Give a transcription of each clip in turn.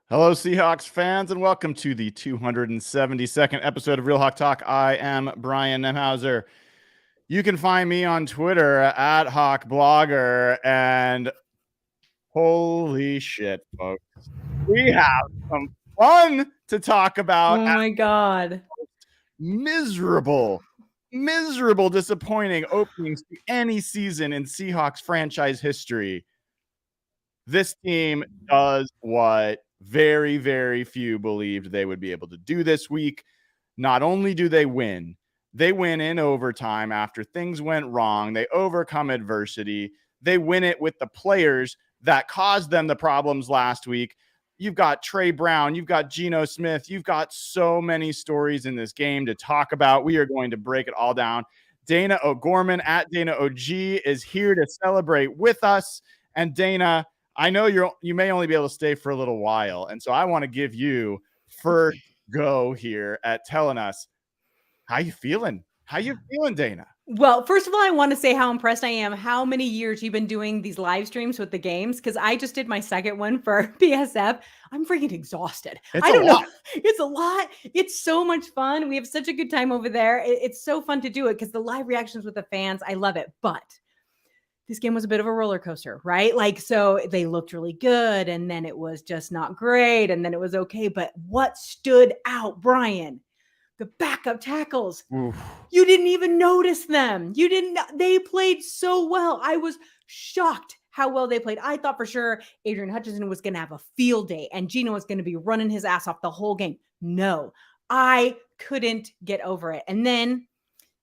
Hello, Seahawks fans, and welcome to the 272nd episode of Real Hawk Talk. I am Brian Nemhauser. You can find me on Twitter at HawkBlogger, and holy shit, folks, we have some fun to talk about. Oh my God. Miserable, disappointing openings to any season in Seahawks franchise history. This team does what very, very few believed they would be able to do this week. Not only do they win in overtime after things went wrong. They overcome adversity. They win it with the players that caused them the problems last week. You've got Trey Brown. You've got Geno Smith. You've got so many stories in this game to talk about. We are going to break it all down. Dayna O'Gorman at Dayna OG is here to celebrate with us. And Dayna, I know you may only be able to stay for a little while, and so I want to give you first go here at telling us how you feeling. How you feeling, Dayna? Well, first of all, I want to say how impressed I am how many years you've been doing these live streams with the games, because I just did my second one for PSF. I'm freaking exhausted. I don't know. It's a lot. It's so much fun. We have such a good time over there. It's so fun to do it because the live reactions with the fans, I love it. But this game was a bit of a roller coaster, right? Like, so they looked really good, and then it was just not great, and then it was okay. But what stood out, Brian? The backup tackles. Oof. You didn't even notice them. They played so well. I was shocked how well they played. I thought for sure Adrian Hutchinson was going to have a field day and Geno was going to be running his ass off the whole game. No, I couldn't get over it. And then,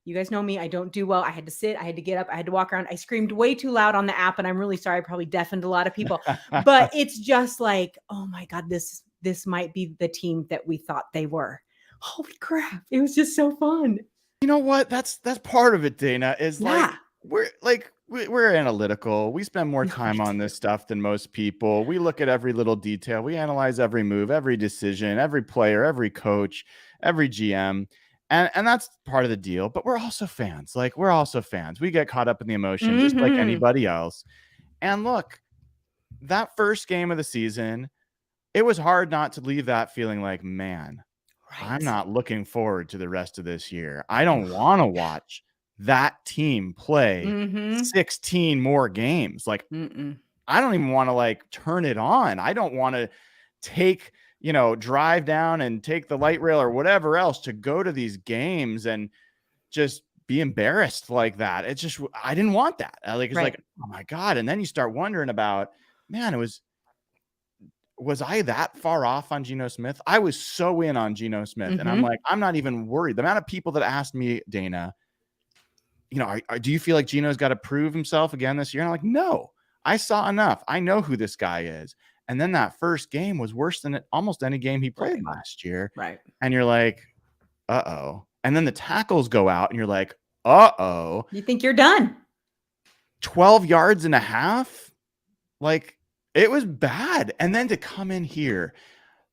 you guys know me, I don't do well. I had to sit, I had to get up, I had to walk around. I screamed way too loud on the app, and I'm really sorry. I probably deafened a lot of people. But it's just like, oh my God, this might be the team that we thought they were. Holy crap. It was just so fun. You know what? That's part of it, Dayna, is we're analytical. We spend more time on this stuff than most people. We look at every little detail. We analyze every move, every decision, every player, every coach, every GM. And that's part of the deal. But we're also fans. We get caught up in the emotion just like anybody else. And look, that first game of the season, it was hard not to leave that feeling like, man, I'm not looking forward to the rest of this year. I don't want to watch that team play 16 more games. Like, I don't even want to turn it on. I don't want to drive down and take the light rail or whatever else to go to these games and just be embarrassed like that. It's just, I didn't want that. It's like, oh my God. And then you start wondering about, man, was I that far off on Geno Smith? I was so in on Geno Smith. And I'm like, I'm not even worried. The amount of people that asked me, Dayna, do you feel like Geno's got to prove himself again this year? And I'm like, no, I saw enough. I know who this guy is. And then that first game was worse than almost any game he played last year. Right. And you're like, uh-oh. And then the tackles go out and you're like, uh-oh. You think you're done. 12 yards and a half? It was bad. And then to come in here,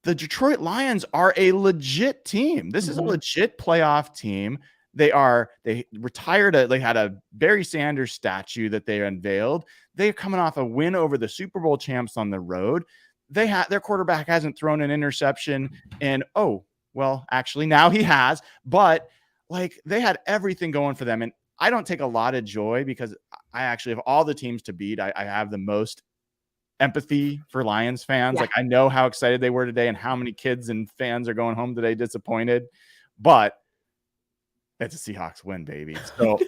the Detroit Lions are a legit team. This is a legit playoff team. They had a Barry Sanders statue that they unveiled. They're coming off a win over the Super Bowl champs on the road. Their quarterback hasn't thrown an interception actually now he has, but they had everything going for them. And I don't take a lot of joy because I actually have all the teams to beat. I have the most empathy for Lions fans. Yeah. I know how excited they were today and how many kids and fans are going home today disappointed, but it's a Seahawks win, baby. So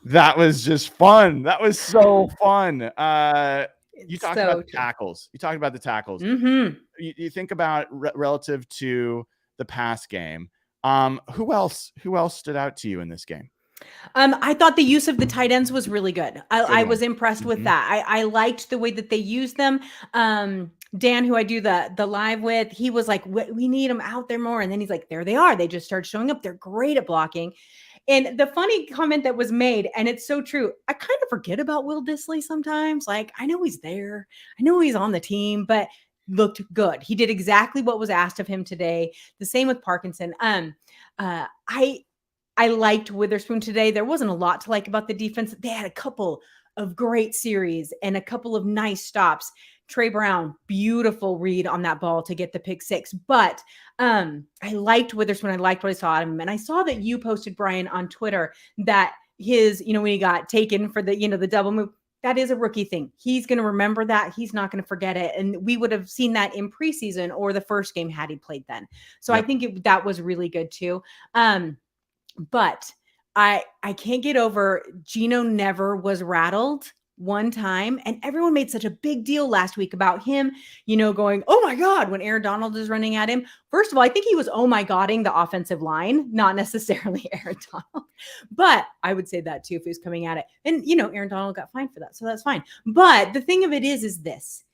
that was just fun. That was so fun. You talked about the tackles. You think about relative to the pass game. Who else stood out to you in this game? I thought the use of the tight ends was really good. I was impressed with that. I liked the way that they used them. Dan, who I do the live with, he was like, we need them out there more. And then he's like, there they are. They just started showing up. They're great at blocking. And the funny comment that was made, and it's so true, I kind of forget about Will Dissly sometimes. I know he's there. I know he's on the team, but looked good. He did exactly what was asked of him today. The same with Parkinson. I liked Witherspoon today. There wasn't a lot to like about the defense. They had a couple of great series and a couple of nice stops. Trey Brown, beautiful read on that ball to get the pick 6. But I liked Witherspoon. I liked what I saw out of him. And I saw that you posted, Brian, on Twitter that his, when he got taken for the, the double move, that is a rookie thing. He's going to remember that. He's not going to forget it. And we would have seen that in preseason or the first game had he played then. So I think that was really good too. But I can't get over Gino never was rattled one time. And everyone made such a big deal last week about him, going, oh my God, when Aaron Donald is running at him. First of all, I think he was, oh my Godding the offensive line, not necessarily Aaron Donald. But I would say that too, if he was coming at it. And, Aaron Donald got fined for that. So that's fine. But the thing of it is this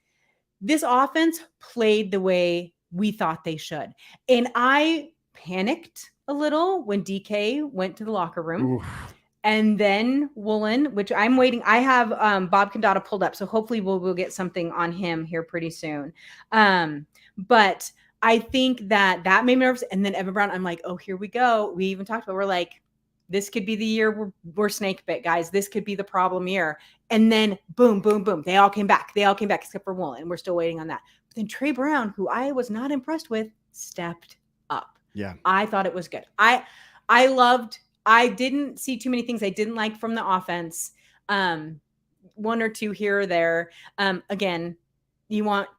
offense played the way we thought they should. And I panicked a little when DK went to the locker room. Oof. And then Woolen, which I'm waiting. I have Bob Condata pulled up, so hopefully we'll get something on him here pretty soon. But I think that made me nervous. And then Evan Brown, I'm like, oh, here we go. We even talked about, we're like, this could be the year we're snake bit, guys. This could be the problem year. And then boom, boom, boom. They all came back. Except for Woolen. We're still waiting on that. But then Trey Brown, who I was not impressed with, stepped up. Yeah. I thought it was good. I didn't see too many things I didn't like from the offense. One or two here or there. Again, you want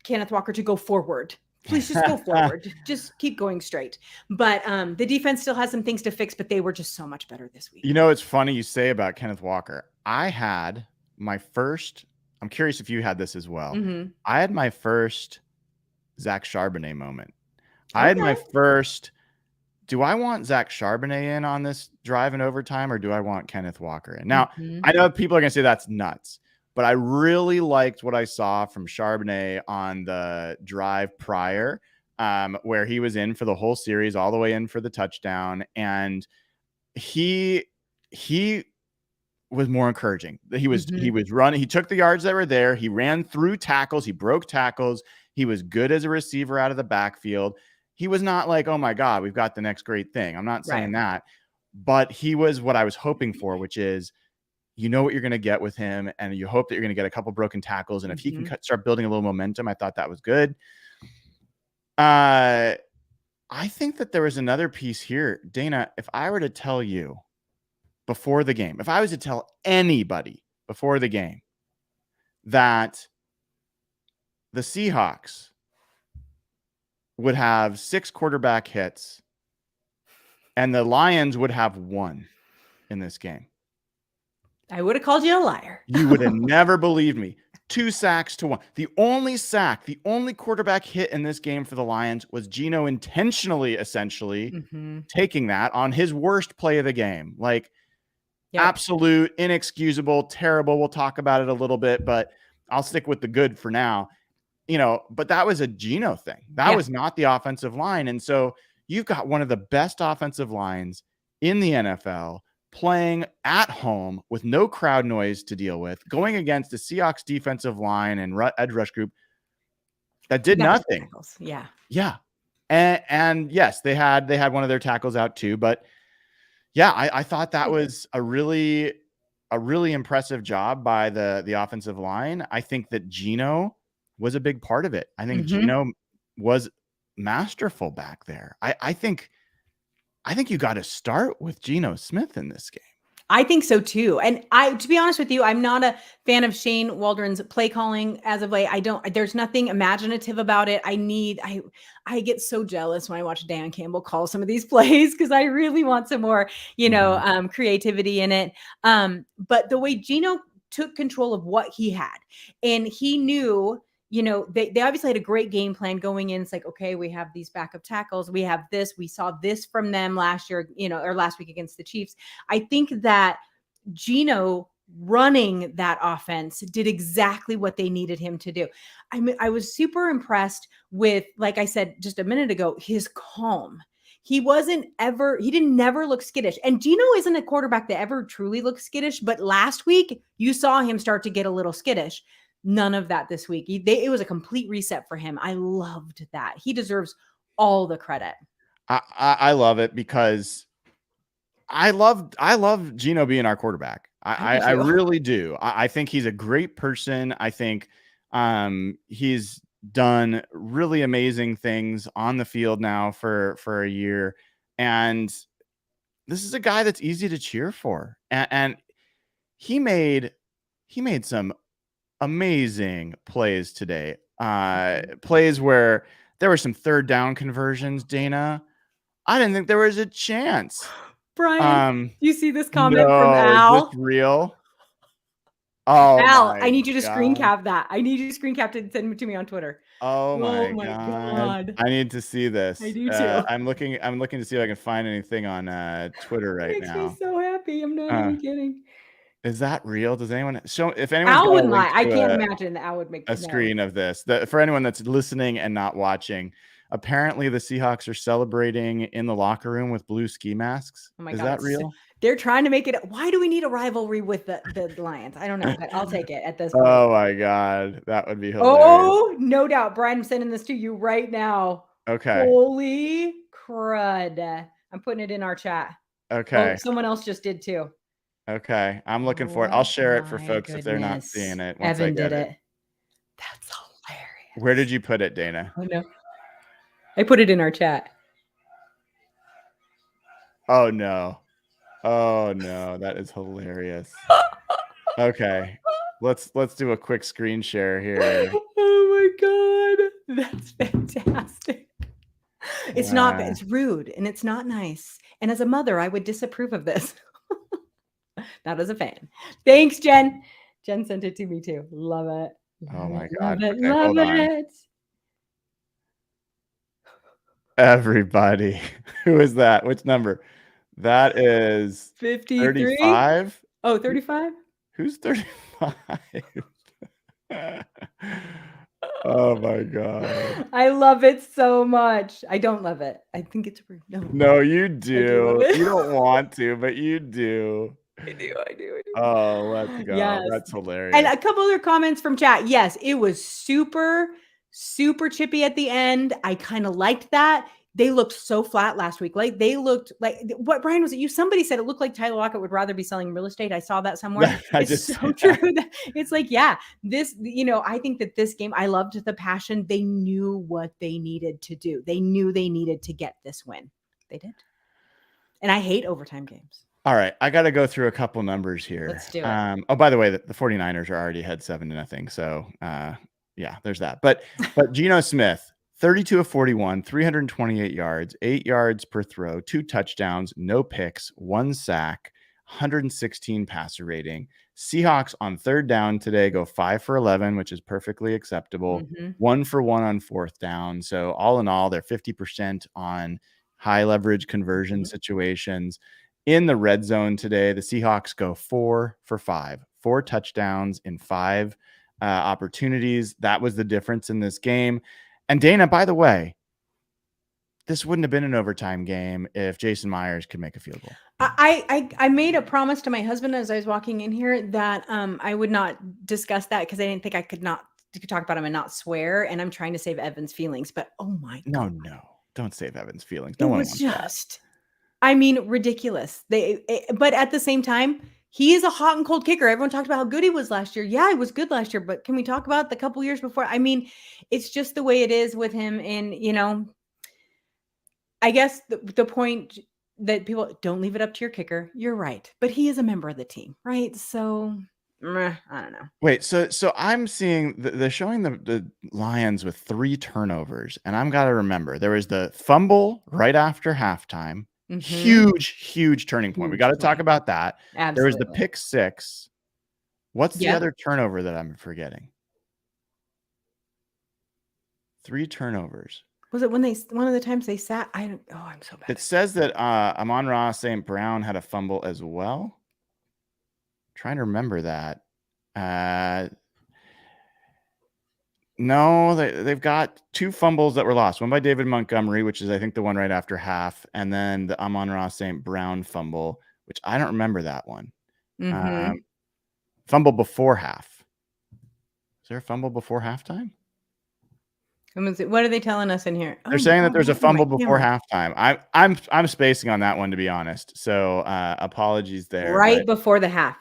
Kenneth Walker to go forward. Please just go forward. Just keep going straight. But the defense still has some things to fix, but they were just so much better this week. It's funny you say about Kenneth Walker. I had my first, I'm curious if you had this as well. Mm-hmm. I had my first Zach Charbonnet moment. Okay. I had my first, do I want Zach Charbonnet in on this drive in overtime or do I want Kenneth Walker in? Now, I know people are going to say that's nuts, but I really liked what I saw from Charbonnet on the drive prior, where he was in for the whole series, all the way in for the touchdown. And he was more encouraging. He was running. He took the yards that were there. He ran through tackles. He broke tackles. He was good as a receiver out of the backfield. He was not like, oh my God, we've got the next great thing. I'm not saying that, but he was what I was hoping for, which is, what you're going to get with him. And you hope that you're going to get a couple broken tackles. And if he can start building a little momentum, I thought that was good. I think that there was another piece here. Dayna, if I were to tell you before the game, if I was to tell anybody before the game that the Seahawks would have 6 quarterback hits and the Lions would have 1 in this game, I would have called you a liar. You would have never believed me. 2 sacks to 1. The only quarterback hit in this game for the Lions was Gino intentionally, essentially taking that on his worst play of the game. Like, absolute, inexcusable, terrible. We'll talk about it a little bit, but I'll stick with the good for now. But that was a Gino thing. That was not the offensive line. And so you've got one of the best offensive lines in the NFL playing at home with no crowd noise to deal with, going against the Seahawks defensive line and edge rush group that did nothing. Yeah. Yeah. And yes, they had one of their tackles out too, but I thought that was a really impressive job by the offensive line. I think that Gino was a big part of it. I think Gino was masterful back there. I think you got to start with Geno Smith in this game. I think so too. And to be honest with you, I'm not a fan of Shane Waldron's play calling as of late. There's nothing imaginative about it. I get so jealous when I watch Dan Campbell call some of these plays because I really want some more, creativity in it. But the way Geno took control of what he had, and he knew, they obviously had a great game plan going in. It's like, okay, we have these backup tackles. We have this. We saw this from them last year, or last week against the Chiefs. I think that Geno running that offense did exactly what they needed him to do. I was super impressed with, like I said just a minute ago, his calm. He didn't never look skittish. And Geno isn't a quarterback that ever truly looks skittish, but last week you saw him start to get a little skittish. None of that this week. It was a complete reset for him. I loved that. He deserves all the credit. I love it because I love Geno being our quarterback. I really do. I think he's a great person. I think He's done really amazing things on the field now for a year, and this is a guy that's easy to cheer for. And he made some amazing plays today. Plays where there were some third down conversions, Dayna. I didn't think there was a chance. Brian, do you see this comment from No, Al? is this real? Oh, Al, I need you to screen cap that. I need you to screen cap it and send it to me on Twitter. Oh my God. I need to see this. I do too. I'm looking to see if I can find anything on Twitter right now. Makes me so happy. I'm not even kidding. Is that real? Does anyone show? If anyone Al wouldn't lie. I can't imagine that Al would make a screen of this. For anyone that's listening and not watching, apparently the Seahawks are celebrating in the locker room with blue ski masks. Oh my God. Is that real? They're trying to make it. Why do we need a rivalry with the Lions? I don't know, but I'll take it at this point. Oh my God. That would be hilarious. Oh, no doubt. Brian, I'm sending this to you right now. Okay. Holy crud. I'm putting it in our chat. Okay. Oh, someone else just did too. Okay. I'm looking for it. I'll share it for folks if they're not seeing it. Evan did it. That's hilarious. Where did you put it, Dayna? Oh, no. I put it in our chat. Oh, no. Oh, no. That is hilarious. Okay. Let's do a quick screen share here. Oh, my God. That's fantastic. It's not. It's rude and it's not nice. And as a mother, I would disapprove of this. Not as a fan. Thanks, Jen. Jen sent it to me too. Love it. Oh my God. Love it. Everybody. Who is that? Which number? That is 53. 35. Oh, 35? Who's 35? Oh my God. I love it so much. I don't love it. I think it's rude. No, you do. You don't want to, but you do. I do. Oh, let's go. Yes. That's hilarious. And a couple other comments from chat. Yes, it was super chippy at the end. I kind of liked that. They looked so flat last week. Like they looked like what Brian was it? You somebody said it looked like Tyler Lockett would rather be selling real estate. I saw that somewhere. It's so true. It's like, yeah, this, I think that this game, I loved the passion. They knew what they needed to do. They knew they needed to get this win. They did. And I hate overtime games. All right. I got to go through a couple numbers here. Let's do it. Oh, by the way, the 49ers are already ahead 7-0. So yeah, there's that. But Geno Smith, 32 of 41, 328 yards, 8 yards per throw, 2 touchdowns, no picks, 1 sack, 116 passer rating. Seahawks on third down today go 5 for 11, which is perfectly acceptable. 1 for 1 on fourth down. So all in all, they're 50% on high leverage conversion situations. In the red zone today, the Seahawks go 4 for 5, 4 touchdowns in 5 opportunities. That was the difference in this game. And Dayna, by the way, this wouldn't have been an overtime game if Jason Myers could make a field goal. I made a promise to my husband as I was walking in here that I would not discuss that because I didn't think I could talk about him and not swear. And I'm trying to save Evan's feelings. But oh my God. No, don't save Evan's feelings. No one wants that. I mean, ridiculous. But at the same time, he is a hot and cold kicker. Everyone talked about how good he was last year. Yeah, he was good last year, but can we talk about the couple years before? I mean, it's just the way it is with him. And, I guess the point that people don't leave it up to your kicker. You're right. But he is a member of the team, right? So I don't know. Wait, so I'm seeing they're showing the Lions with 3 turnovers. And I've got to remember there was the fumble right after halftime. Huge turning point. We got to talk about that. Absolutely. There was the pick 6. What's the other turnover that I'm forgetting? 3 turnovers. Was it one of the times they sat? I'm so bad. It says that Amon-Ra St. Brown had a fumble as well. Trying to remember that. No, they've got 2 fumbles that were lost. One by David Montgomery, which is, I think, the one right after half. And then the Amon-Ra St. Brown fumble, which I don't remember that one. Fumble before half. Is there a fumble before halftime? What are they telling us in here? They're saying that there's a fumble before halftime. I'm spacing on that one, to be honest. So apologies there. Right before the half.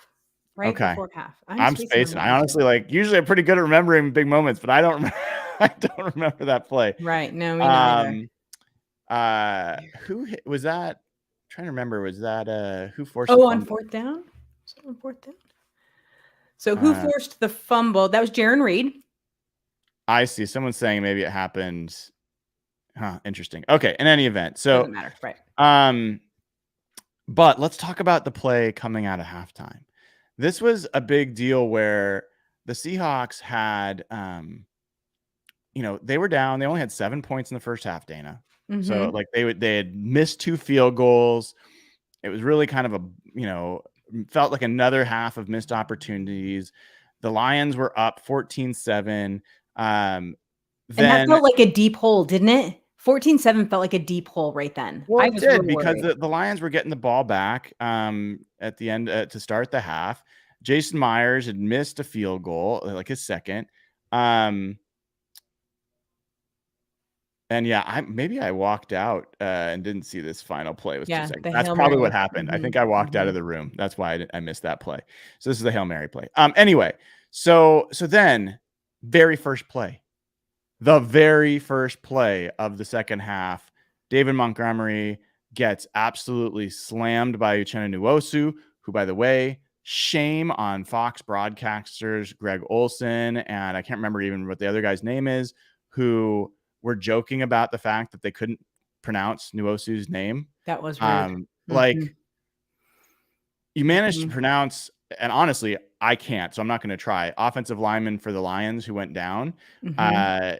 right Okay. before half. I'm spacing. I honestly usually I'm pretty good at remembering big moments, but I don't remember, I don't remember that play. Right. No, me neither. Who was that? I'm trying to remember. Was that who forced the on fumble? fourth down? Was it on fourth down? So who forced the fumble? That was Jaron Reed. I see. Someone's saying maybe it happened. Huh, interesting. Okay, in any event. So doesn't matter, right? But let's talk about the play coming out of halftime. This was a big deal where the Seahawks had they were down. They only had 7 points in the first half, Dayna. So like they had missed 2 field goals. It was really kind of felt like another half of missed opportunities. The Lions were up 14-7. And that felt like a deep hole, didn't it? 14-7 felt like a deep hole right then. Well, it did because the Lions were getting the ball back at the end to start the half. Jason Myers had missed a field goal, like his second. And yeah, maybe I walked out and didn't see this final play. With 2 seconds. That's probably what happened. I think I walked out of the room. That's why I missed that play. So this is the Hail Mary play. Anyway, so then the very first play of the second half, David Montgomery gets absolutely slammed by Uchenna Nwosu, who, by the way, shame on Fox broadcasters Greg Olson, and I can't remember even what the other guy's name is, who were joking about the fact that they couldn't pronounce Nwosu's name. That was rude. Like, you managed to pronounce, and honestly, I can't, so I'm not going to try. Offensive lineman for the Lions who went down. Uchenna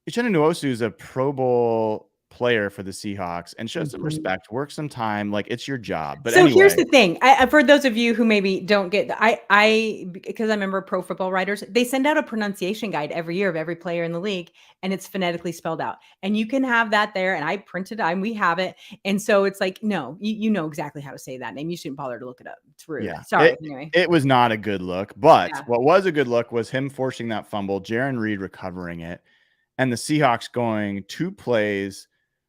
Nwosu is a Pro Bowl player for the Seahawks and show some respect, work some time, like it's your job. But so anyway. Here's the thing. For those of you who maybe don't get, because I remember Pro Football Writers, they send out a pronunciation guide every year of every player in the league, and it's phonetically spelled out. And you can have that there, and I printed it, and we have it. And so it's like, no, you know exactly how to say that name. You shouldn't bother to look it up. It's rude. Yeah. Sorry. Anyway. It was not a good look, but what was a good look was him forcing that fumble, Jaron Reed recovering it, and the Seahawks going 2 plays,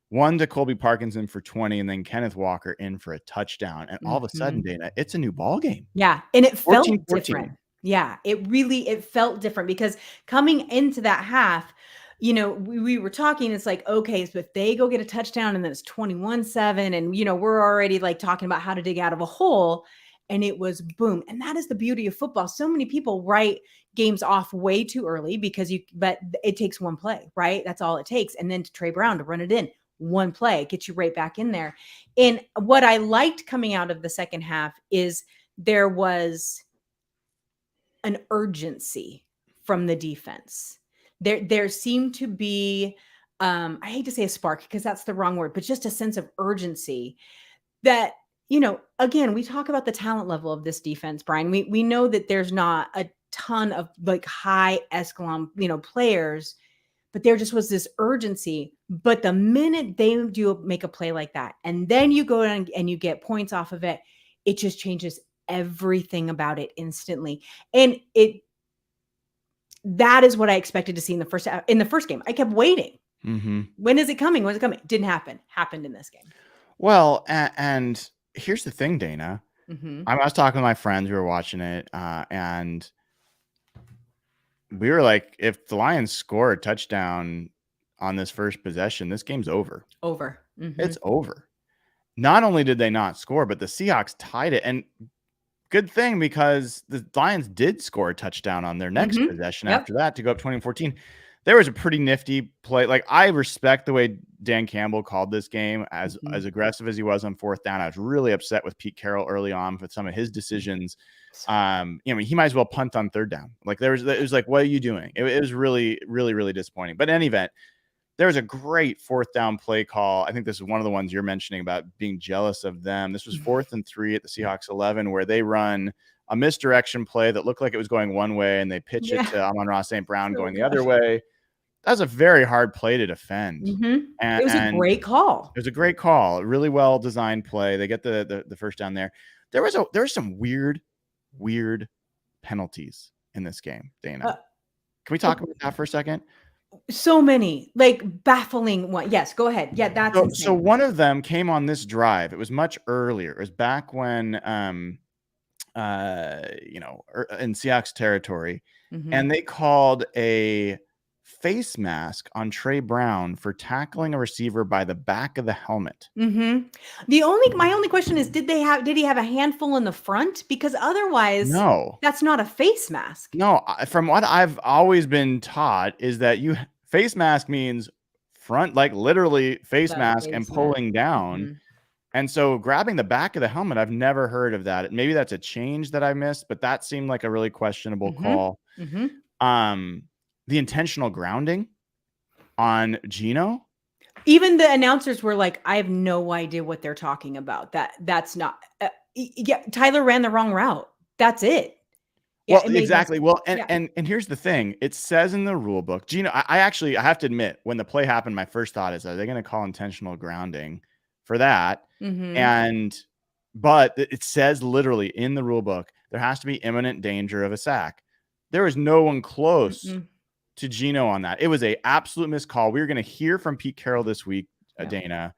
one to Colby Parkinson for 20, and then Kenneth Walker in for a touchdown. And all of a sudden, Dayna, it's a new ball game. Yeah. And it felt different. Yeah. It felt different because coming into that half, we were talking, it's like, okay, so if they go get a touchdown and then it's 21-7 and, we're already like talking about how to dig out of a hole, and it was boom. And that is the beauty of football. So many people write games off way too early but it takes one play, right? That's all it takes. And then to Trey Brown to run it in. One play gets you right back in there. And what I liked coming out of the second half is there was an urgency from the defense. There seemed to be, I hate to say a spark because that's the wrong word, but just a sense of urgency that, again, we talk about the talent level of this defense, Brian. We know that there's not a ton of like high echelon, players, but there just was this urgency. But the minute they do make a play like that, and then you go and you get points off of it, it just changes everything about it instantly. And that is what I expected to see in the first game. I kept waiting. When is it coming? When is it coming? Didn't happen. Happened in this game. Well, and here's the thing, Dayna. I was talking to my friends who were watching it, and we were like, if the Lions score a touchdown on this first possession, this game's over. It's over. Not only did they not score, but the Seahawks tied it. And good thing, because the Lions did score a touchdown on their next possession after that to go up 20-14. There was a pretty nifty play. Like, I respect the way Dan Campbell called this game as aggressive as he was on fourth down. I was really upset with Pete Carroll early on with some of his decisions. He might as well punt on third down. Like, it was like, what are you doing? It was really, really, really disappointing. But in any event, there was a great fourth down play call. I think this is one of the ones you're mentioning about being jealous of them. This was 4th and 3 at the Seahawks 11, where they run a misdirection play that looked like it was going one way, and they pitch it to Amon-Ra St. Brown going the other way. That was a very hard play to defend. And it was a great call. It was a great call. A really well designed play. They get the first down there. There was some weird penalties in this game, Dayna. Can we talk about that for a second? So many, like, baffling one. Yes, go ahead. Yeah, that's so one of them came on this drive. It was much earlier. It was back when in Seahawks territory, Mhm. and they called a face mask on Trey Brown for tackling a receiver by the back of the helmet. Mhm. My only question is, did he have a handful in the front? Because otherwise, No. that's not a face mask. No, from what I've always been taught is that face mask means front, like literally face The mask and face mask. pulling down. Mhm. And so grabbing the back of the helmet, I've never heard of that. Maybe that's a change that I missed, but that seemed like a really questionable Mhm. call. Mhm. The intentional grounding on Gino. Even the announcers were like, "I have no idea what they're talking about. That's not yeah, Tyler ran the wrong route. That's it." Yeah, Well, it made no exactly. sense. Well, Yeah. and here's the thing. It says in the rule book, Gino, I actually I have to admit, when the play happened, my first thought is, are they going to call intentional grounding for that? Mhm. But it says literally in the rule book, there has to be imminent danger of a sack. There is no one close Mm-mm. to Gino on that. It was a absolute missed call. We were going to hear from Pete Carroll this week, Yep. Dayna,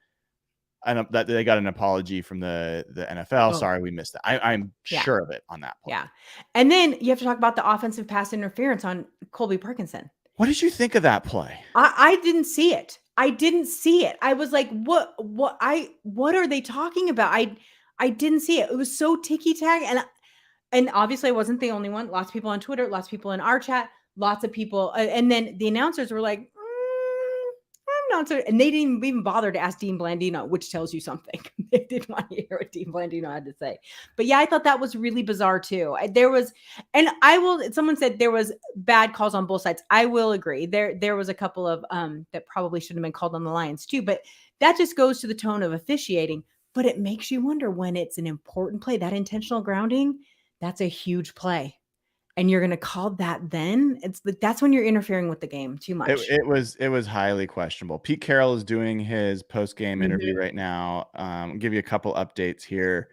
and that they got an apology from the NFL. Oh. Sorry, we missed that. I'm Yeah. sure of it on that point. Yeah. And then you have to talk about the offensive pass interference on Colby Parkinson. What did you think of that play? I didn't see it. I didn't see it. I was like, what are they talking about? I didn't see it. It was so ticky-tack. And obviously I wasn't the only one. Lots of people on Twitter, lots of people in our chat, lots of people. And then the announcers were like, I'm not so, and they didn't even bother to ask Dean Blandino, which tells you something. They didn't want to hear what Dean Blandino had to say. But yeah, I thought that was really bizarre too. Someone said there was bad calls on both sides. I will agree. There was a couple of that probably should have been called on the Lions too, but that just goes to the tone of officiating. But it makes you wonder when it's an important play, that intentional grounding, that's a huge play. And you're going to call that then? That's when you're interfering with the game too much. It was highly questionable. Pete Carroll is doing his post-game interview right now. I'll give you a couple updates here.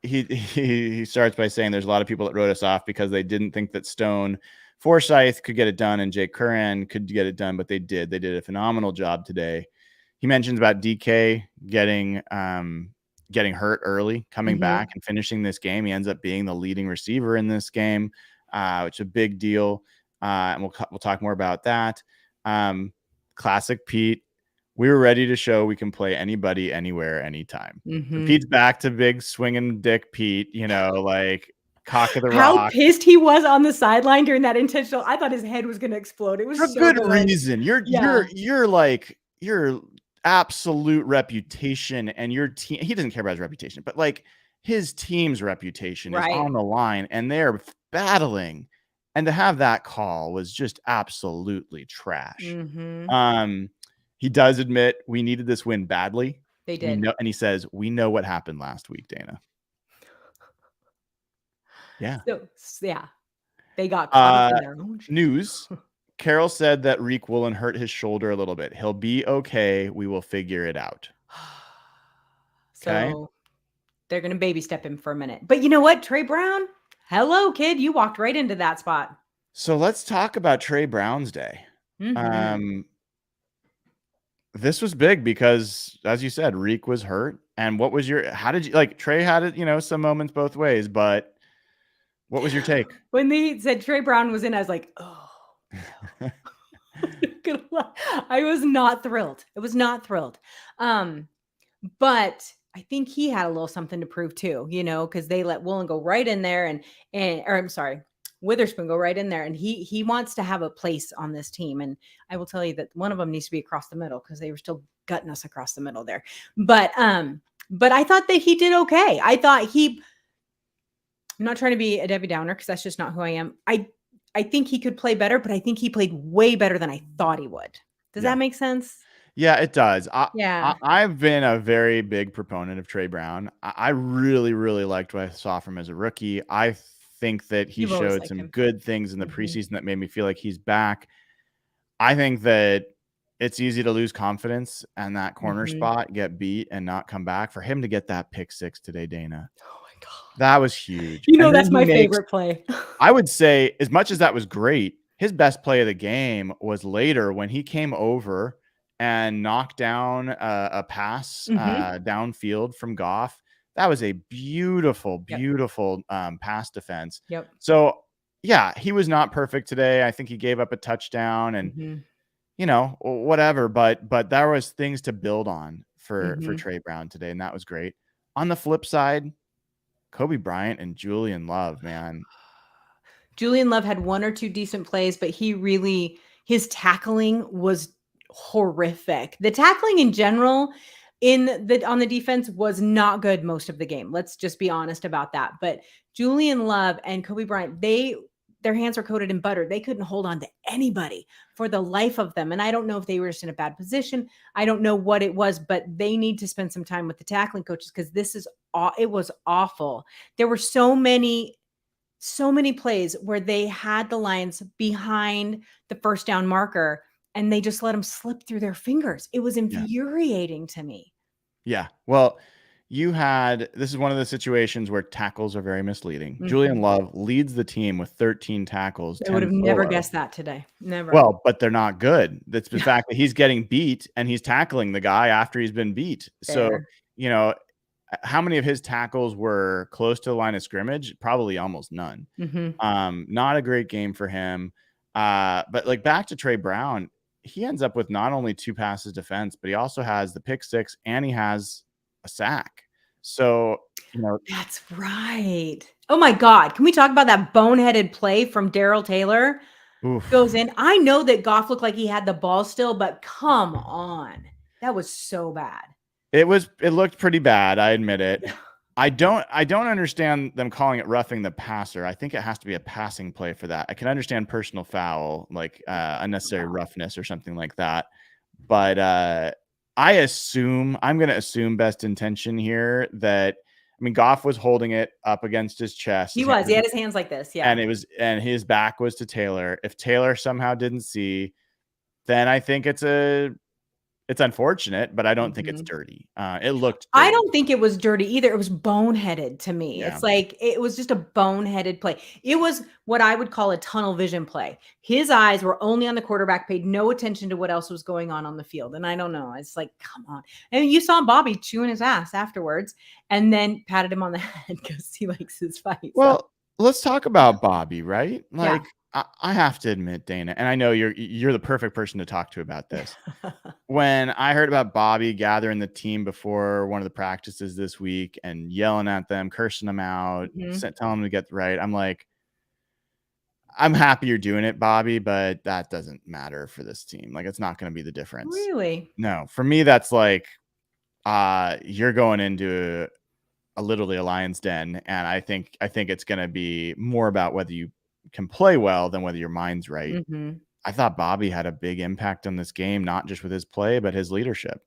He starts by saying there's a lot of people that wrote us off because they didn't think that Stone Forsythe could get it done and Jake Curran could get it done, but they did. They did a phenomenal job today. He mentions about DK getting hurt early, coming back and finishing this game. He ends up being the leading receiver in this game, which is a big deal. And we'll talk more about that. Classic Pete. We were ready to show we can play anybody, anywhere, anytime. So Pete's back to big swinging dick Pete, like cock of the rock. How pissed he was on the sideline during that intentional. I thought his head was going to explode. It was for so good reason. You're like your absolute reputation and your team. He doesn't care about his reputation, but like his team's reputation is on the line and they're battling. And to have that call was just absolutely trash. He does admit we needed this win badly. They did. And he says, we know what happened last week, Dayna. Yeah. So, yeah. They got caught up in their own shit. News. Carroll said that Reek Woolen hurt his shoulder a little bit. He'll be okay. We will figure it out. So they're going to baby step him for a minute. But you know what? Trey Brown, hello, kid. You walked right into that spot. So let's talk about Trey Brown's day. This was big because, as you said, Reek was hurt. And how did you, Trey had it, some moments both ways, but what was your take? When they said Trey Brown was in, I was like, oh, no. I was not thrilled. It was not thrilled. But I think he had a little something to prove too, because they let Woolen go right in there Witherspoon go right in there, and he wants to have a place on this team. And I will tell you that one of them needs to be across the middle because they were still gutting us across the middle there. But I thought that he did okay. I'm not trying to be a Debbie Downer because that's just not who I am. I think he could play better, but I think he played way better than I thought he would. Does that make sense? Yeah, it does. I've been a very big proponent of Trey Brown. I really, really liked what I saw from him as a rookie. I think that he showed some good things in the preseason that made me feel like he's back. I think that it's easy to lose confidence and that corner spot, get beat and not come back. For him to get that pick six today, Dayna. Oh my God. That was huge. That's my favorite play. I would say, as much as that was great, his best play of the game was later when he came over and knocked down a pass downfield from Goff That was a beautiful, Yep. beautiful pass defense. Yep. So yeah, he was not perfect today. I think he gave up a touchdown and whatever, but there was things to build on for Trey Brown today, and that was great. On the flip side, Kobe Bryant and Julian Love, man. Julian Love had one or two decent plays, but his tackling was horrific. The tackling in general on the defense was not good most of the game. Let's just be honest about that. But Julian Love and Kobe Bryant, their hands were coated in butter. They couldn't hold on to anybody for the life of them. And I don't know if they were just in a bad position. I don't know what it was, but they need to spend some time with the tackling coaches because it was awful. There were so many plays where they had the Lions behind the first down marker and they just let them slip through their fingers. It was infuriating to me. Yeah. Well, this is one of the situations where tackles are very misleading. Julian Love leads the team with 13 tackles. I would have never guessed that today. Never. Well, but they're not good. That's the fact that he's getting beat and he's tackling the guy after he's been beat. Fair. So, how many of his tackles were close to the line of scrimmage? Probably almost none. Not a great game for him. But like back to Trey Brown, he ends up with not only 2 passes defense, but he also has the pick 6 and he has a sack. So, that's right. Oh my God. Can we talk about that boneheaded play from Darrell Taylor? Oof. Goes in. I know that Goff looked like he had the ball still, but come on. That was so bad. It looked pretty bad. I admit it. I don't understand them calling it roughing the passer. I think it has to be a passing play for that. I can understand personal foul, like unnecessary roughness or something like that. But I'm going to assume best intention here that, Goff was holding it up against his chest. He had his hands like this. Yeah. And his back was to Taylor. If Taylor somehow didn't see, then I think it's unfortunate, but I don't think it's dirty. It looked dirty. I don't think it was dirty either. It was boneheaded to me. Yeah. It's like, it was just a boneheaded play. It was what I would call a tunnel vision play. His eyes were only on the quarterback, paid no attention to what else was going on the field. And I don't know. It's like, come on. And you saw Bobby chewing his ass afterwards and then patted him on the head because he likes his fight. Well, let's talk about Bobby, right? Like, yeah. I have to admit, Dayna, and I know you're the perfect person to talk to about this. When I heard about Bobby gathering the team before one of the practices this week and yelling at them, cursing them out, telling them to get right, I'm like, I'm happy you're doing it, Bobby, but that doesn't matter for this team. Like, it's not going to be the difference. Really? No, for me, that's like, you're going into literally a lion's den, and I think it's going to be more about whether you can play well than whether your mind's right. I thought Bobby had a big impact on this game, not just with his play, but his leadership.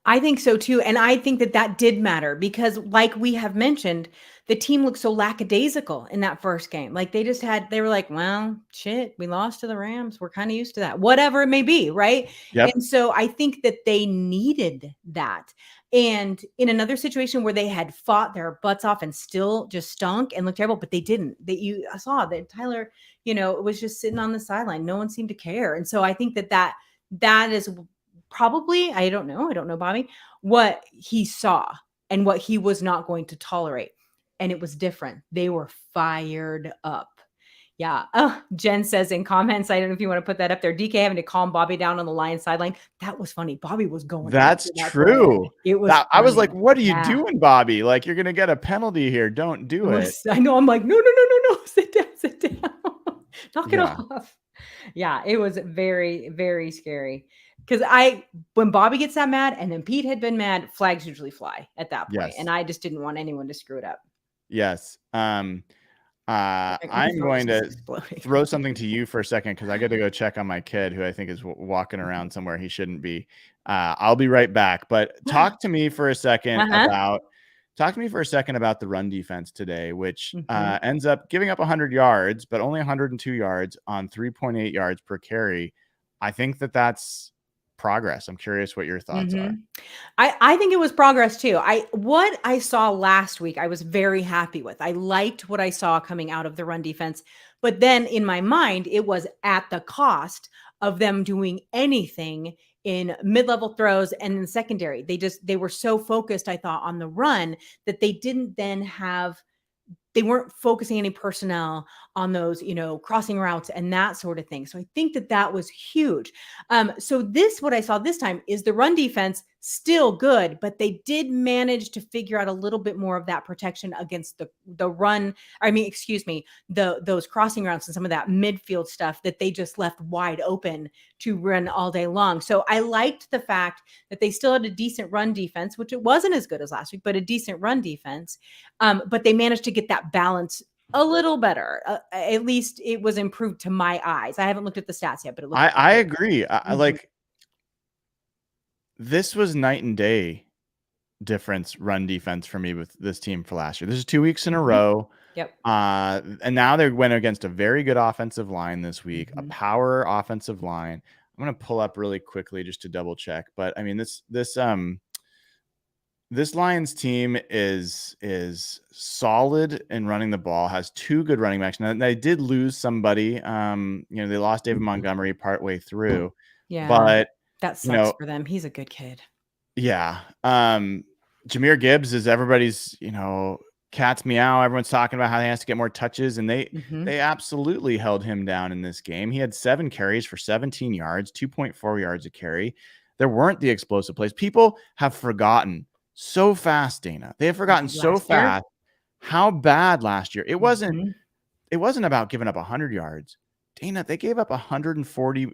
I think so too. And I think that did matter because, like we have mentioned, the team looked so lackadaisical in that first game. Like they were like, well, shit, we lost to the Rams. We're kind of used to that, whatever it may be. Right. Yep. And so I think that they needed that. And in another situation where they had fought their butts off and still just stunk and looked terrible, but they didn't. You saw that Tyler, was just sitting on the sideline. No one seemed to care. And so I think that is probably, I don't know, Bobby, what he saw and what he was not going to tolerate. And it was different. They were fired up. Yeah. Oh, Jen says in comments, I don't know if you want to put that up there, DK having to calm Bobby down on the Lions sideline. That was funny. Bobby was going. That's true. It was. I was like, what are you doing, Bobby? Like, you're going to get a penalty here. Don't do it. I know. I'm like, no. Sit down. Knock it off. Yeah. It was very, very scary. Because when Bobby gets that mad and then Pete had been mad, flags usually fly at that point. Yes. And I just didn't want anyone to screw it up. Yes. I'm going to throw something to you for a second because I got to go check on my kid who I think is walking around somewhere he shouldn't be. I'll be right back. But talk to me for a second about the run defense today, which ends up giving up 100 yards, but only 102 yards on 3.8 yards per carry. I think that's progress. I'm curious what your thoughts are. I think it was progress too. What I saw last week, I was very happy with. I liked what I saw coming out of the run defense, but then in my mind, it was at the cost of them doing anything in mid-level throws and in secondary. They were so focused, I thought, on the run that they didn't then they weren't focusing any personnel on those, crossing routes and that sort of thing. So I think that was huge. So what I saw this time is the run defense still good, but they did manage to figure out a little bit more of that protection against the run. Those crossing routes and some of that midfield stuff that they just left wide open to run all day long. So I liked the fact that they still had a decent run defense, which it wasn't as good as last week, but a decent run defense. But they managed to get that balance a little better. At least it was improved to my eyes. I haven't looked at the stats yet, but it looked I agree. I like this was night and day difference run defense for me with this team for last year. This is 2 weeks in a row. Yep. And now they went against a very good offensive line this week, a power offensive line. I'm going to pull up really quickly just to double check. But I mean, this Lions team is solid in running the ball, has 2 good running backs. Now, they did lose somebody. They lost David Montgomery partway through. Yeah. But that sucks for them. He's a good kid. Yeah. Jahmyr Gibbs is everybody's, cat's meow. Everyone's talking about how he has to get more touches, and they absolutely held him down in this game. He had 7 carries for 17 yards, 2.4 yards a carry. There weren't the explosive plays. People have forgotten so fast, Dayna. They have forgotten so fast how bad last year. It wasn't about giving up 100 yards. Dayna, they gave up 140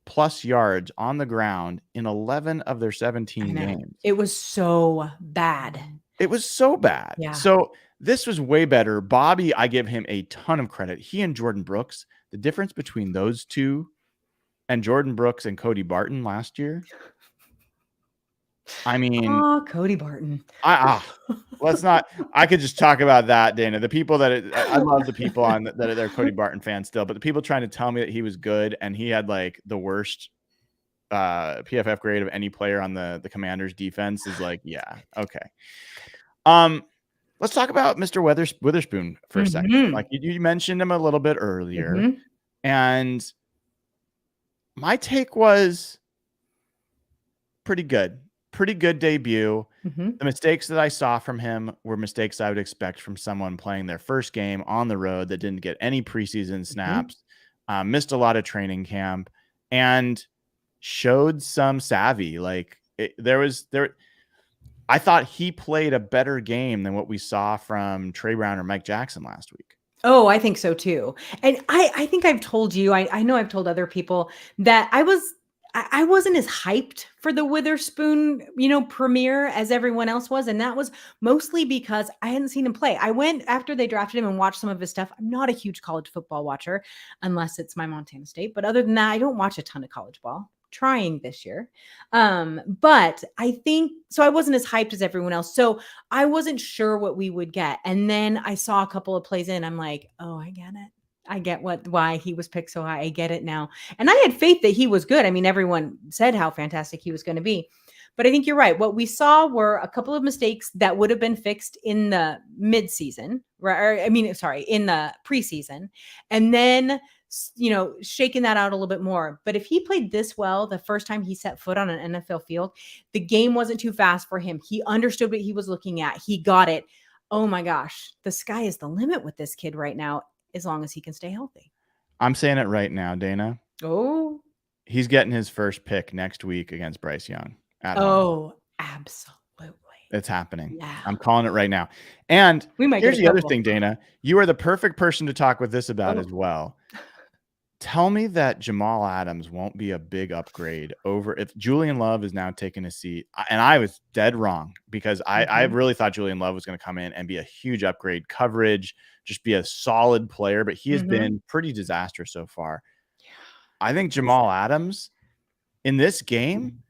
plus yards on the ground in 11 of their 17 games. It was so bad. It was so bad. Yeah. So this was way better. Bobby, I give him a ton of credit. He and Jordan Brooks, the difference between those two and Jordan Brooks and Cody Barton last year. I mean, Cody Barton. Let's not. I could just talk about that, Dayna. The people I love the people that are Cody Barton fans still, but the people trying to tell me that he was good and he had like the worst PFF grade of any player on the Commanders defense is like, yeah, okay. Let's talk about Mr. Witherspoon for a second. Like you mentioned him a little bit earlier, and my take was pretty good debut. The mistakes that I saw from him were mistakes I would expect from someone playing their first game on the road that didn't get any preseason snaps, missed a lot of training camp, and showed some savvy. Like I thought he played a better game than what we saw from Trey Brown or Mike Jackson last week. Oh, I think so too. And I think I've told you, I know I've told other people that I wasn't as hyped for the Witherspoon, premiere as everyone else was. And that was mostly because I hadn't seen him play. I went after they drafted him and watched some of his stuff. I'm not a huge college football watcher unless it's my Montana State. But other than that, I don't watch a ton of college ball. Trying this year. But I think, so I wasn't as hyped as everyone else. So I wasn't sure what we would get. And then I saw a couple of plays in. I'm like, oh, I get it. I get why he was picked so high. I get it now. And I had faith that he was good. I mean, everyone said how fantastic he was going to be. But I think you're right. What we saw were a couple of mistakes that would have been fixed in the midseason, right? In the preseason. And then, shaking that out a little bit more. But if he played this well the first time he set foot on an NFL field, the game wasn't too fast for him. He understood what he was looking at. He got it. Oh my gosh, the sky is the limit with this kid right now, as long as he can stay healthy. I'm saying it right now, Dayna. Oh. He's getting his first pick next week against Bryce Young at home. Absolutely. It's happening. Yeah. I'm calling it right now. And here's the other thing, Dayna. You are the perfect person to talk with this about as well. Tell me that Jamal Adams won't be a big upgrade over if Julian Love is now taking a seat. And I was dead wrong because I really thought Julian Love was going to come in and be a huge upgrade, coverage, just be a solid player. But he has been pretty disastrous so far. Yeah. I think Jamal Adams in this game,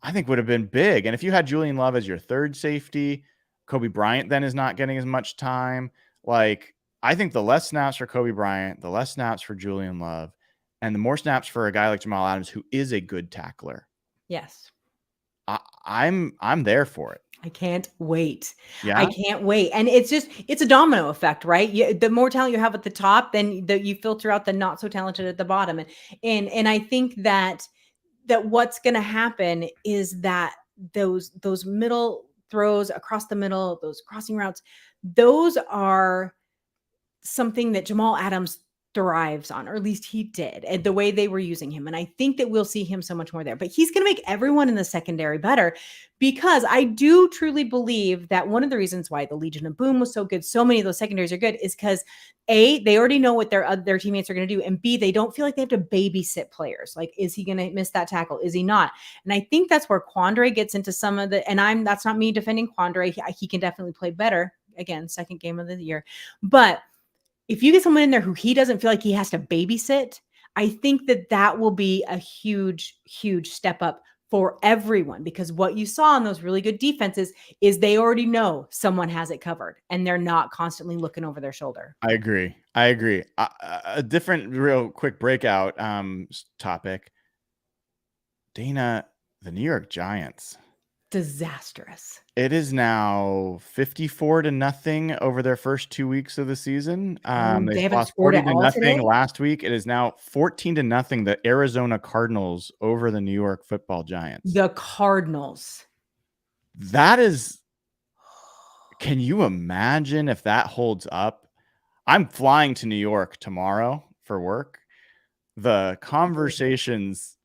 I think would have been big. And if you had Julian Love as your third safety, Kobe Bryant then is not getting as much time. Like, I think the less snaps for Kobe Bryant, the less snaps for Julian Love, and the more snaps for a guy like Jamal Adams, who is a good tackler. Yes. I'm there for it. I can't wait. Yeah. I can't wait. And it's a domino effect, right? The more talent you have at the top, then you filter out the not so talented at the bottom. And I think that that what's going to happen is that those middle throws across the middle, those crossing routes, those are something that Jamal Adams thrives on, or at least he did, and the way they were using him. And I think that we'll see him so much more there, but he's going to make everyone in the secondary better, because I do truly believe that one of the reasons why the Legion of Boom was so good, so many of those secondaries are good, is because A, they already know what their teammates are going to do, and B, they don't feel like they have to babysit players. Like, is he going to miss that tackle? Is he not? And I think that's where Quandre gets into some of the, and that's not me defending Quandre. He can definitely play better. Again, second game of the year. But if you get someone in there who he doesn't feel like he has to babysit, I think that will be a huge, huge step up for everyone, because what you saw in those really good defenses is they already know someone has it covered and they're not constantly looking over their shoulder. I agree. A different real quick breakout topic. Dayna, the New York Giants. Disastrous. It is now 54-0 over their first 2 weeks of the season. They lost 40-0 last week. It is now 14-0, the Arizona Cardinals over the New York Football Giants. The Cardinals. That is, can you imagine if that holds up? I'm flying to New York tomorrow for work. The conversations.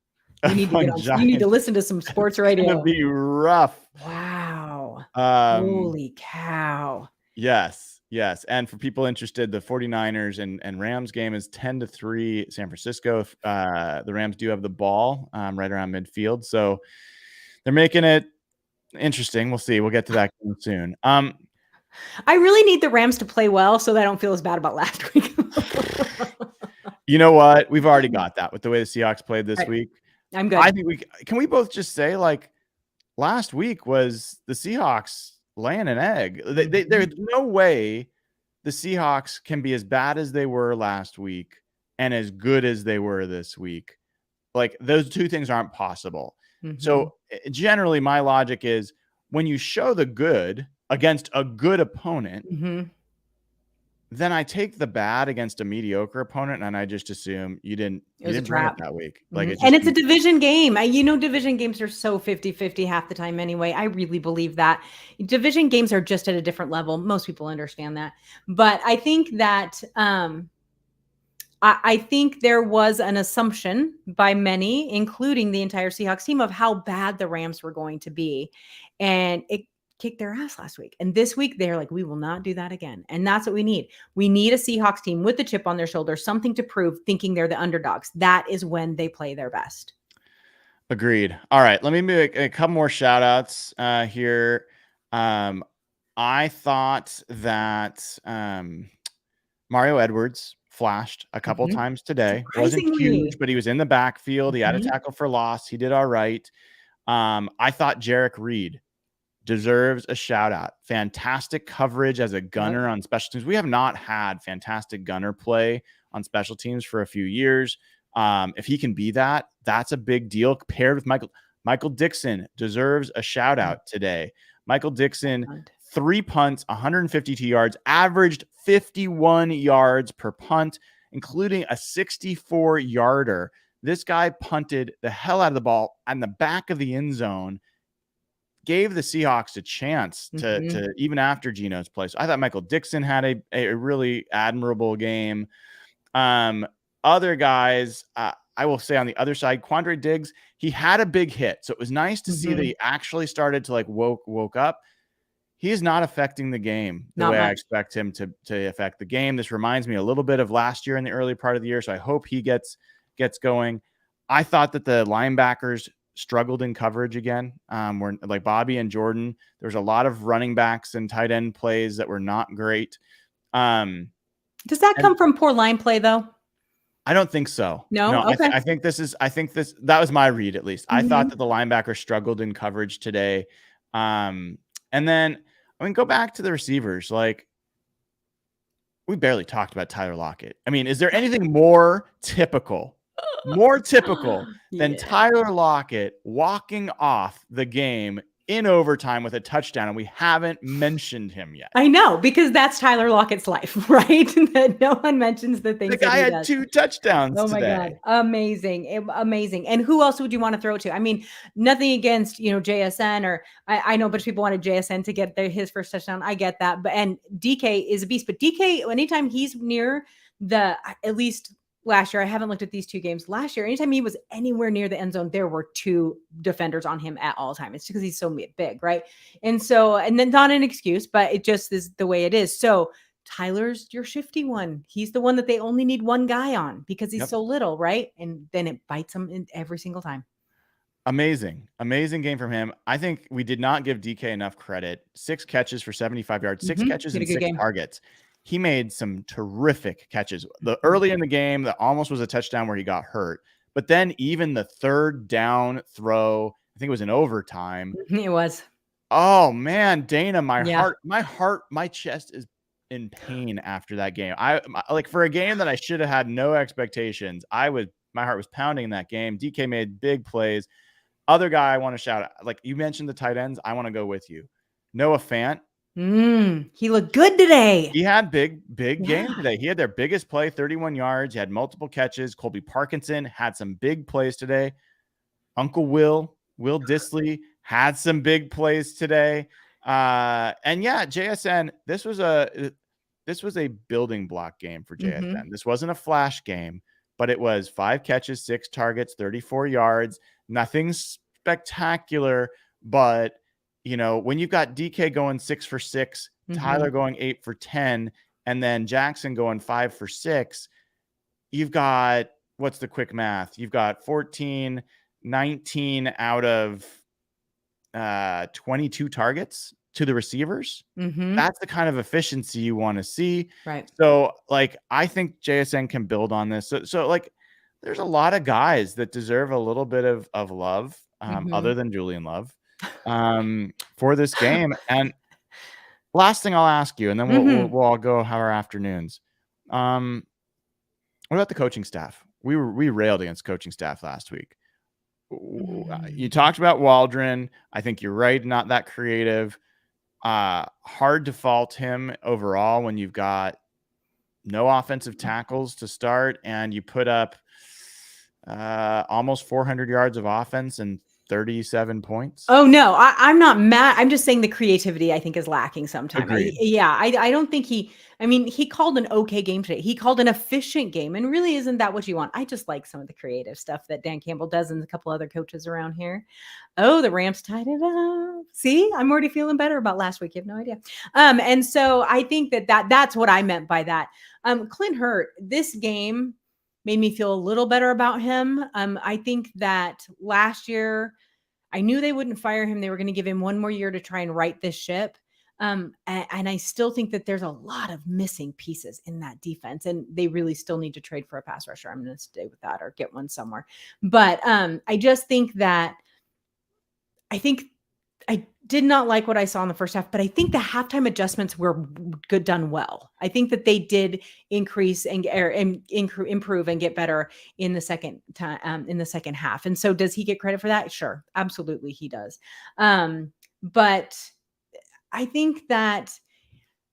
You need to listen to some sports radio. It's going to be rough. Wow. Holy cow. Yes. And for people interested, the 49ers and Rams game is 10-3 San Francisco. The Rams do have the ball right around midfield. So they're making it interesting. We'll see. We'll get to that soon. I really need the Rams to play well so that I don't feel as bad about last week. You know what? We've already got that with the way the Seahawks played this week. I'm good. I think we both just say, like, last week was the Seahawks laying an egg. There's no way the Seahawks can be as bad as they were last week and as good as they were this week. Like, those two things aren't possible. Mm-hmm. So generally my logic is, when you show the good against a good opponent, then I take the bad against a mediocre opponent, and I just assume you didn't bring it that week. Like, it's a division game. Division games are so 50-50 half the time anyway. I really believe that. Division games are just at a different level. Most people understand that. But I think that I think there was an assumption by many, including the entire Seahawks team, of how bad the Rams were going to be. And it kicked their ass last week. And this week they're like, we will not do that again. And that's what we need. We need a Seahawks team with the chip on their shoulder, something to prove, thinking they're the underdogs. That is when they play their best. Agreed. All right. Let me make a couple more shout outs here. I thought that Mario Edwards flashed a couple times today. Wasn't huge, but he was in the backfield. He had a tackle for loss. He did all right. I thought Jarek Reed deserves a shout out. Fantastic coverage as a gunner on special teams. We have not had fantastic gunner play on special teams for a few years. If he can be that, that's a big deal. Paired with Michael Dixon deserves a shout out today. Michael Dixon, 3 punts, 152 yards, averaged 51 yards per punt, including a 64-yarder. This guy punted the hell out of the ball on the back of the end zone, gave the Seahawks a chance to even after Geno's play. So I thought Michael Dixon had a really admirable game. Other guys, I will say on the other side, Quandre Diggs, he had a big hit. So it was nice to see that he actually started to woke up. He is not affecting the game the way I expect him to affect the game. This reminds me a little bit of last year in the early part of the year. So I hope he gets going. I thought that the linebackers struggled in coverage again. Where, like, Bobby and Jordan, there's a lot of running backs and tight end plays that were not great. Does that come from poor line play though? I don't think so. No. Okay. I think that was my read, at least. I thought that the linebackers struggled in coverage today. And then, go back to the receivers. Like, we barely talked about Tyler Lockett. Is there anything more typical than Tyler Lockett walking off the game in overtime with a touchdown, and we haven't mentioned him yet. I know, because that's Tyler Lockett's life, right? That no one mentions the things The that guy he had does. 2 touchdowns Oh my today. God. Amazing. Amazing. And who else would you want to throw to? I mean, nothing against, JSN, or I know a bunch of people wanted JSN to get his first touchdown. I get that. And DK is a beast, but DK, anytime he's near at least last year, I haven't looked at these 2 games. Last year, anytime he was anywhere near the end zone, there were 2 defenders on him at all time. It's because he's so big, right? And then not an excuse, but it just is the way it is. So Tyler's your shifty one. He's the one that they only need one guy on because he's so little, right? And then it bites him in every single time. Amazing game from him. I think we did not give DK enough credit. 6 catches for 75 yards, 6 catches and 6 targets. He made some terrific catches. The early in the game, that almost was a touchdown where he got hurt. But then even the 3rd down throw, I think it was in overtime. It was. Oh man, Dayna, my chest is in pain after that game. I like, for a game that I should have had no expectations, my heart was pounding in that game. DK made big plays. Other guy I want to shout out, like you mentioned the tight ends, I want to go with you. Noah Fant. He looked good today. He had big game today. He had their biggest play, 31 yards. He had multiple catches. Colby Parkinson had some big plays today. Uncle Will Dissly had some big plays today. And yeah, JSN, this was a building block game for JSN. This wasn't a flash game, but it was 5 catches, 6 targets, 34 yards. Nothing spectacular, but when you've got DK going 6 for 6, Tyler going 8 for 10, and then Jackson going 5 for 6, you've got, what's the quick math? You've got 14, 19 out of 22 targets to the receivers. That's the kind of efficiency you want to see. Right. So like, I think JSN can build on this. So like, there's a lot of guys that deserve a little bit of love, other than Julian Love, for this game. And last thing I'll ask you, and then we'll all go have our afternoons. What about the coaching staff? We railed against coaching staff last week. You talked about Waldron. I think you're right, not that creative. Hard to fault him overall when you've got no offensive tackles to start and you put up almost 400 yards of offense and 37 points. Oh no, I'm not mad. I'm just saying the creativity I think is lacking sometimes. I don't think he called an okay game today. He called an efficient game, and really isn't that what you want? I just like some of the creative stuff that Dan Campbell does and a couple other coaches around here. Oh, the Rams tied it up. See, I'm already feeling better about last week. You have no idea. And so I think that's what I meant by that. Clint Hurt, this game made me feel a little better about him. I think that last year, I knew they wouldn't fire him. They were going to give him one more year to try and right this ship. And I still think that there's a lot of missing pieces in that defense, and they really still need to trade for a pass rusher. I'm going to stay with that or get one somewhere. But I just think that I did not like what I saw in the first half, but I think the halftime adjustments were done well. I think that they did increase and improve and get better in the second time, in the second half. And so does he get credit for that? Sure. Absolutely. He does. But I think that,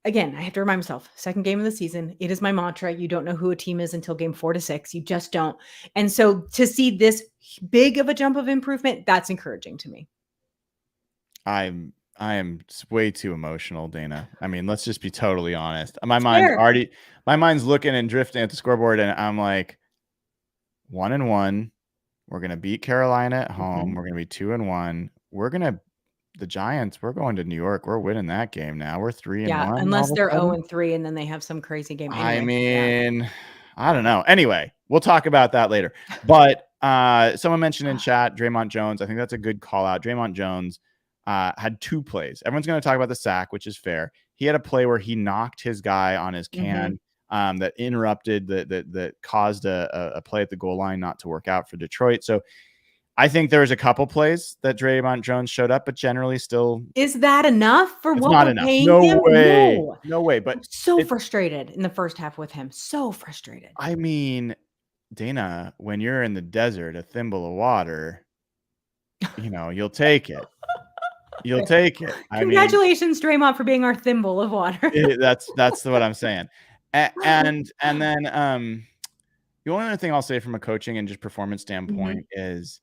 again, I have to remind myself, second game of the season, it is my mantra. You don't know who a team is until game 4 to 6. You just don't. And so to see this big of a jump of improvement, that's encouraging to me. I am way too emotional, Dayna. I mean, let's just be totally honest. My mind's looking and drifting at the scoreboard, and I'm like, 1-1. We're gonna beat Carolina at home. We're gonna be 2-1. The Giants. We're going to New York. We're winning that game now. We're 3-1. Yeah, unless they're 0-3, and then they have some crazy game. Anyway. I mean, I don't know. Anyway, we'll talk about that later. But someone mentioned in chat Draymond Jones. I think that's a good call out. Draymond Jones had 2 plays. Everyone's going to talk about the sack, which is fair. He had a play where he knocked his guy on his can that interrupted, that caused a play at the goal line not to work out for Detroit. So I think there was a couple plays that Draymond Jones showed up, but generally still. Is that enough for what we're paying him? No way. But I'm so frustrated in the first half with him. So frustrated. I mean, Dayna, when you're in the desert, a thimble of water, you'll take it. You'll take it. Congratulations, Draymond, for being our thimble of water. That's what I'm saying. And then the only other thing I'll say from a coaching and just performance standpoint is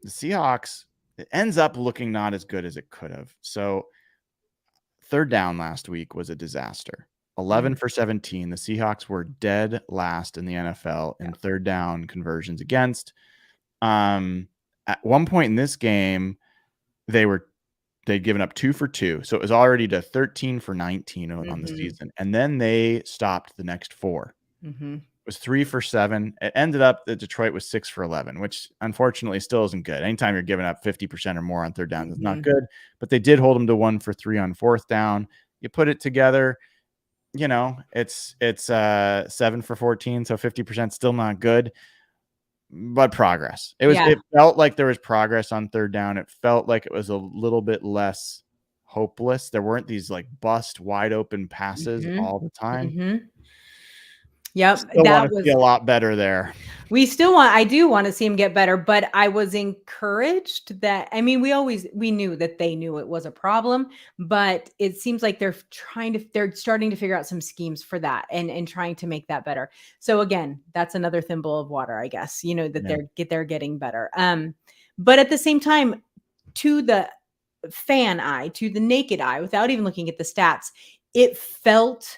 the Seahawks, it ends up looking not as good as it could have. So third down last week was a disaster. 11 for 17. The Seahawks were dead last in the NFL in third down conversions against. At one point in this game, they'd given up 2 for 2. So it was already to 13 for 19 on the season. And then they stopped the next 4. It was 3 for 7. It ended up that Detroit was 6 for 11, which unfortunately still isn't good. Anytime you're giving up 50% or more on third down, it's not good. But they did hold them to 1 for 3 on fourth down. You put it together, it's 7 for 14. So 50% still not good. But progress. It felt like there was progress on third down. It felt like it was a little bit less hopeless. There weren't these like bust wide open passes all the time. Yep. Still want to see a lot better there. I do want to see him get better, but I was encouraged that, we knew that they knew it was a problem, but it seems like they're starting to figure out some schemes for that and trying to make that better. So again, that's another thimble of water, I guess, they're getting better. But at the same time, to the fan eye, to the naked eye, without even looking at the stats, it felt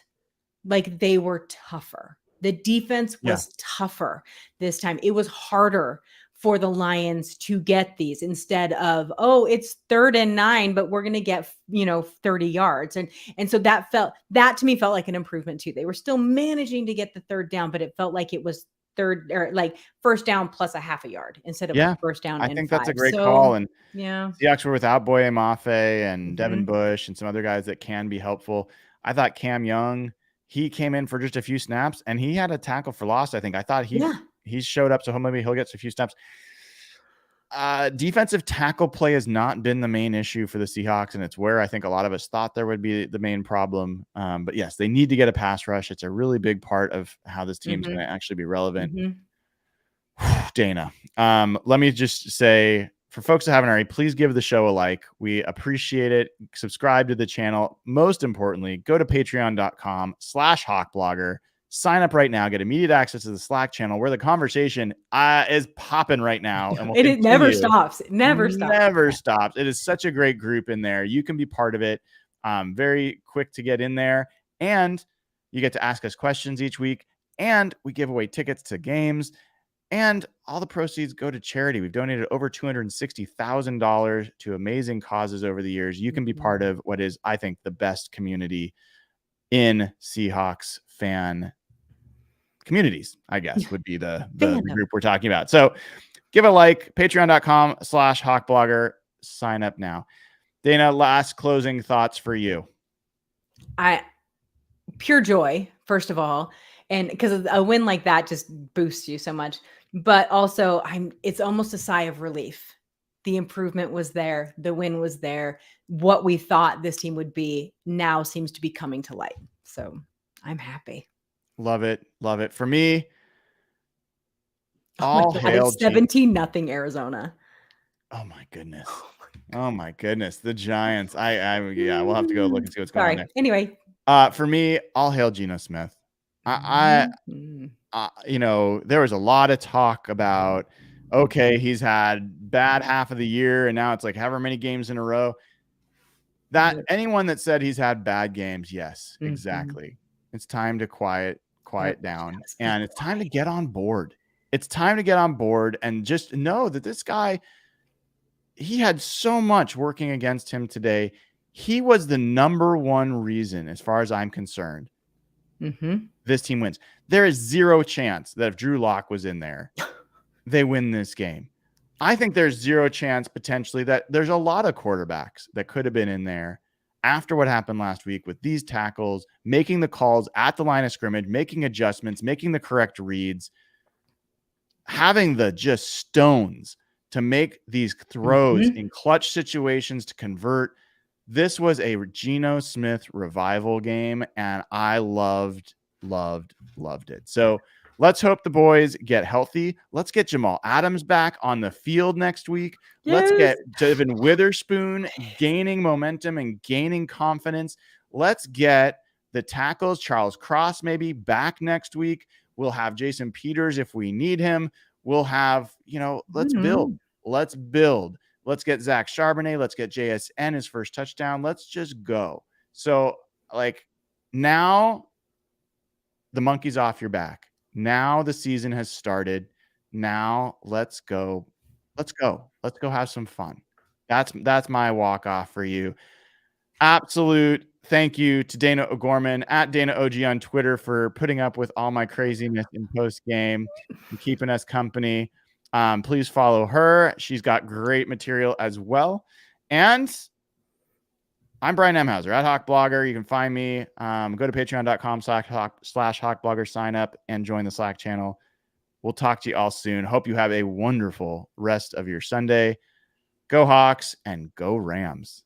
like they were tougher. The defense was tougher this time. It was harder for the Lions to get these instead of, it's 3rd and 9, but we're going to get, 30 yards. And so that to me felt like an improvement too. They were still managing to get the third down, but it felt like it was first down plus a half a yard instead of first down. I think that's a great call. And the Seahawks were without Boye Mafe and Devin Bush and some other guys that can be helpful. I thought Cam Young, he came in for just a few snaps and he had a tackle for loss. I think I thought he showed up. So maybe he'll get a few snaps. Defensive tackle play has not been the main issue for the Seahawks. And it's where I think a lot of us thought there would be the main problem. But yes, they need to get a pass rush. It's a really big part of how this team's going to actually be relevant. Dayna, let me just say, for folks that haven't already, please give the show a like. We appreciate it. Subscribe to the channel. Most importantly, go to patreon.com/hawkblogger. Sign up right now. Get immediate access to the Slack channel where the conversation is popping right now. And it never stops. It never stops. It is such a great group in there. You can be part of it. Very quick to get in there. And you get to ask us questions each week. And we give away tickets to games. And all the proceeds go to charity. We've donated over $260,000 to amazing causes over the years. You can be part of what is, I think, the best community in Seahawks fan communities, I guess, would be the group we're talking about. So give a like, patreon.com/hawkblogger. Sign up now. Dayna, last closing thoughts for you. Pure joy, first of all. And because a win like that just boosts you so much. But also, it's almost a sigh of relief. The improvement was there. The win was there. What we thought this team would be now seems to be coming to light. So I'm happy. Love it. Love it. For me, all hail 17-0 Arizona. Oh my goodness. Oh my goodness. The Giants. We'll have to go look and see what's going on there. Anyway. For me, all hail Geno Smith. There was a lot of talk about, he's had bad half of the year and now it's like however many games in a row. That anyone that said he's had bad games, yes, exactly. It's time to quiet down and it's time to get on board. It's time to get on board and just know that this guy, he had so much working against him today. He was the number one reason, as far as I'm concerned, this team wins. There is zero chance that if Drew Lock was in there, they win this game. I think there's zero chance potentially that there's a lot of quarterbacks that could have been in there after what happened last week with these tackles, making the calls at the line of scrimmage, making adjustments, making the correct reads, having the just stones to make these throws in clutch situations to convert. This was a Geno Smith revival game, and I loved it. So let's hope the boys get healthy. Let's get Jamal Adams back on the field next week. Let's get Devin Witherspoon gaining momentum and gaining confidence. Let's get the tackles, Charles Cross maybe back next week. We'll have Jason Peters if we need him. We'll have, let's build. Let's build. Let's get Zach Charbonnet. Let's get JSN his first touchdown. Let's just go. So, now the monkey's off your back. Now the season has started. Now let's go. Let's go. Let's go have some fun. That's my walk off for you. Absolute thank you to Dayna O'Gorman at Dayna OG on Twitter for putting up with all my craziness in post game and keeping us company. Please follow her. She's got great material as well. And I'm Brian Nemhauser at Hawk Blogger. You can find me. Go to patreon.com/HawkBlogger, sign up and join the Slack channel. We'll talk to you all soon. Hope you have a wonderful rest of your Sunday. Go Hawks and go Rams.